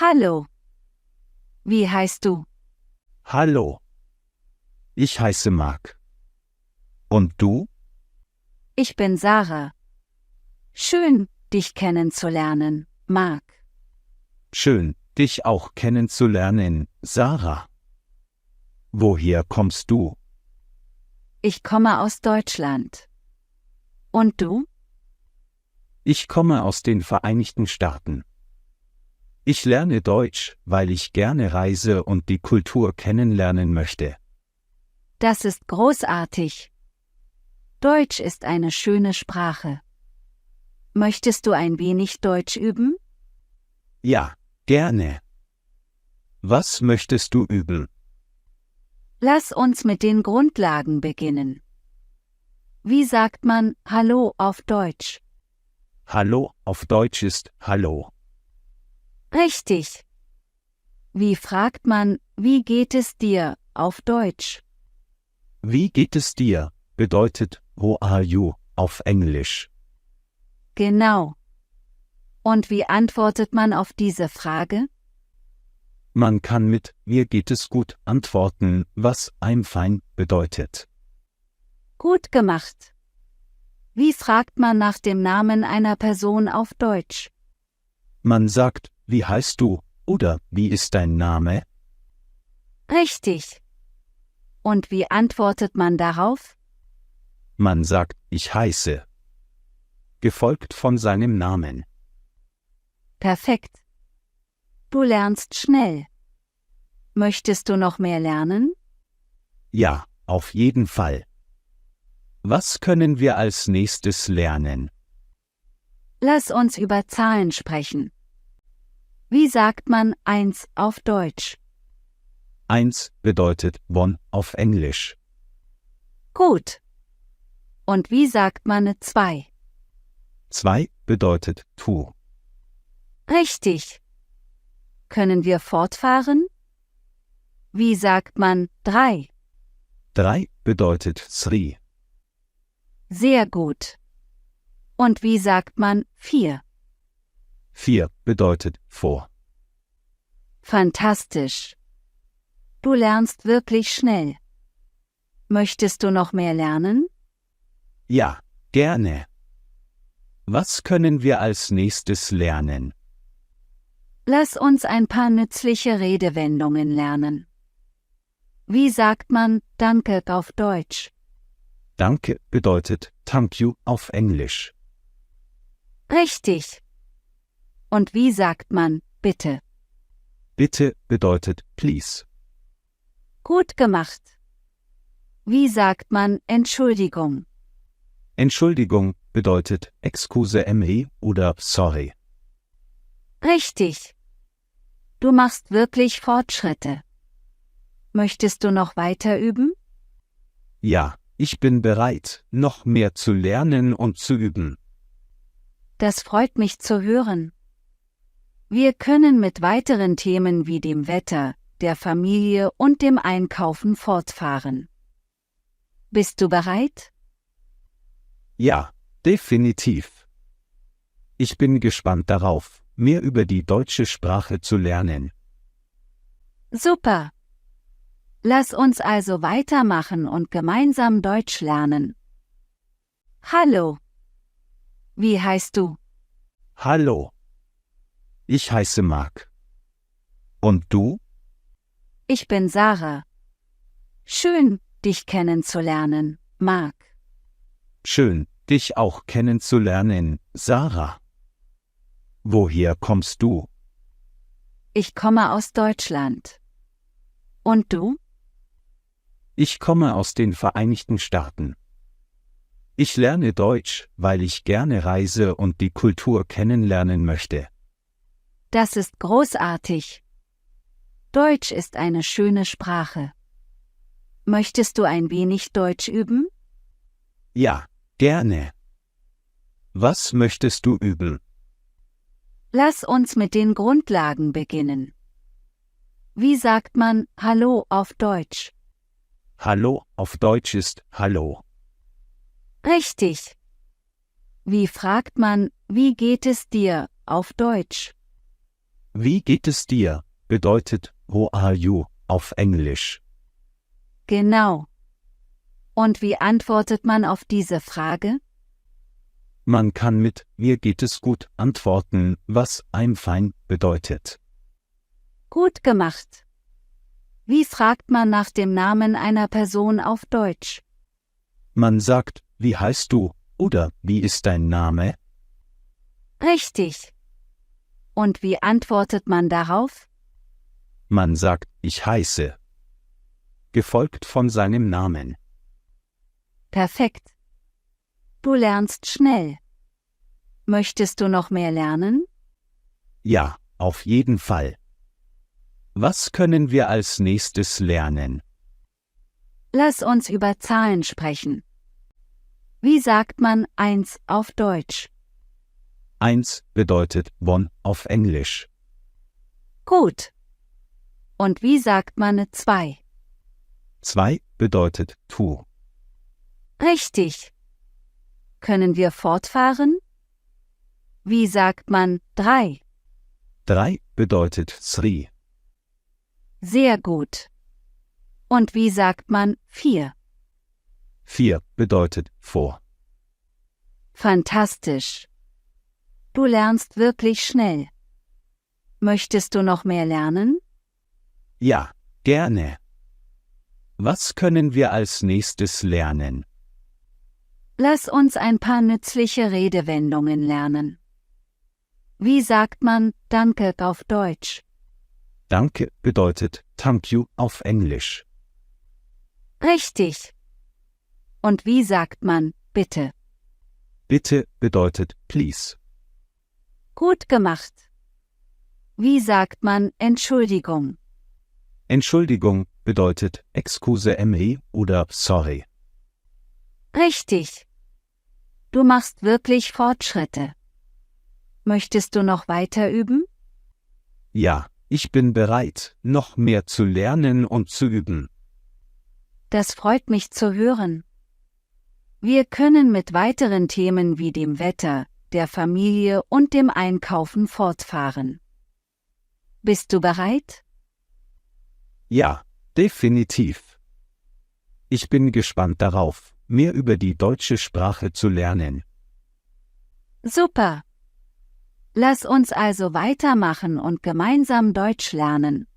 Hallo. Wie heißt du? Hallo. Ich heiße Mark. Und du? Ich bin Sarah. Schön, dich kennenzulernen, Mark. Schön, dich auch kennenzulernen, Sarah. Woher kommst du? Ich komme aus Deutschland. Und du? Ich komme aus den Vereinigten Staaten. Ich lerne Deutsch, weil ich gerne reise und die Kultur kennenlernen möchte. Das ist großartig. Deutsch ist eine schöne Sprache. Möchtest du ein wenig Deutsch üben? Ja, gerne. Was möchtest du üben? Lass uns mit den Grundlagen beginnen. Wie sagt man Hallo auf Deutsch? Hallo auf Deutsch ist Hallo. Richtig. Wie fragt man, wie geht es dir auf Deutsch? Wie geht es dir? Bedeutet How are you auf Englisch. Genau. Und wie antwortet man auf diese Frage? Man kann mit Mir geht es gut antworten, was I'm fine bedeutet. Gut gemacht. Wie fragt man nach dem Namen einer Person auf Deutsch? Man sagt, wie heißt du oder wie ist dein Name? Richtig. Und wie antwortet man darauf? Man sagt, ich heiße. Gefolgt von seinem Namen. Perfekt. Du lernst schnell. Möchtest du noch mehr lernen? Ja, auf jeden Fall. Was können wir als nächstes lernen? Lass uns über Zahlen sprechen. Wie sagt man 1 auf Deutsch? 1 bedeutet One auf Englisch. Gut. Und wie sagt man 2? 2 bedeutet Two. Richtig. Können wir fortfahren? Wie sagt man 3? 3 bedeutet Three. Sehr gut. Und wie sagt man 4? 4 bedeutet Four. Fantastisch. Du lernst wirklich schnell. Möchtest du noch mehr lernen? Ja, gerne. Was können wir als nächstes lernen? Lass uns ein paar nützliche Redewendungen lernen. Wie sagt man Danke auf Deutsch? Danke bedeutet Thank you auf Englisch. Richtig. Und wie sagt man Bitte? Bitte bedeutet Please. Gut gemacht. Wie sagt man Entschuldigung? Entschuldigung bedeutet Excuse me oder Sorry. Richtig. Du machst wirklich Fortschritte. Möchtest du noch weiter üben? Ja, ich bin bereit, noch mehr zu lernen und zu üben. Das freut mich zu hören. Wir können mit weiteren Themen wie dem Wetter, der Familie und dem Einkaufen fortfahren. Bist du bereit? Ja, definitiv. Ich bin gespannt darauf, mehr über die deutsche Sprache zu lernen. Super. Lass uns also weitermachen und gemeinsam Deutsch lernen. Hallo. Wie heißt du? Hallo. Ich heiße Mark. Und du? Ich bin Sarah. Schön, dich kennenzulernen, Mark. Schön, dich auch kennenzulernen, Sarah. Woher kommst du? Ich komme aus Deutschland. Und du? Ich komme aus den Vereinigten Staaten. Ich lerne Deutsch, weil ich gerne reise und die Kultur kennenlernen möchte. Das ist großartig. Deutsch ist eine schöne Sprache. Möchtest du ein wenig Deutsch üben? Ja, gerne. Was möchtest du üben? Lass uns mit den Grundlagen beginnen. Wie sagt man Hallo auf Deutsch? Hallo auf Deutsch ist Hallo. Richtig. Wie fragt man Wie geht es dir auf Deutsch? Wie geht es dir? Bedeutet How are you auf Englisch. Genau. Und wie antwortet man auf diese Frage? Man kann mit Mir geht es gut antworten, was I'm fine bedeutet. Gut gemacht. Wie fragt man nach dem Namen einer Person auf Deutsch? Man sagt, wie heißt du oder wie ist dein Name? Richtig. Und wie antwortet man darauf? Man sagt, ich heiße. Gefolgt von seinem Namen. Perfekt. Du lernst schnell. Möchtest du noch mehr lernen? Ja, auf jeden Fall. Was können wir als nächstes lernen? Lass uns über Zahlen sprechen. Wie sagt man 1 auf Deutsch? 1 bedeutet one auf Englisch. Gut. Und wie sagt man 2? 2 bedeutet two. Richtig. Können wir fortfahren? Wie sagt man 3? 3 bedeutet three. Sehr gut. Und wie sagt man 4? 4 bedeutet four. Fantastisch. Du lernst wirklich schnell. Möchtest du noch mehr lernen? Ja, gerne. Was können wir als nächstes lernen? Lass uns ein paar nützliche Redewendungen lernen. Wie sagt man Danke auf Deutsch? Danke bedeutet thank you auf Englisch. Richtig. Und wie sagt man Bitte? Bitte bedeutet please. Gut gemacht. Wie sagt man Entschuldigung? Entschuldigung bedeutet excuse me oder sorry. Richtig. Du machst wirklich Fortschritte. Möchtest du noch weiter üben? Ja, ich bin bereit, noch mehr zu lernen und zu üben. Das freut mich zu hören. Wir können mit weiteren Themen wie dem Wetter, der Familie und dem Einkaufen fortfahren. Bist du bereit? Ja, definitiv. Ich bin gespannt darauf, mehr über die deutsche Sprache zu lernen. Super. Lass uns also weitermachen und gemeinsam Deutsch lernen.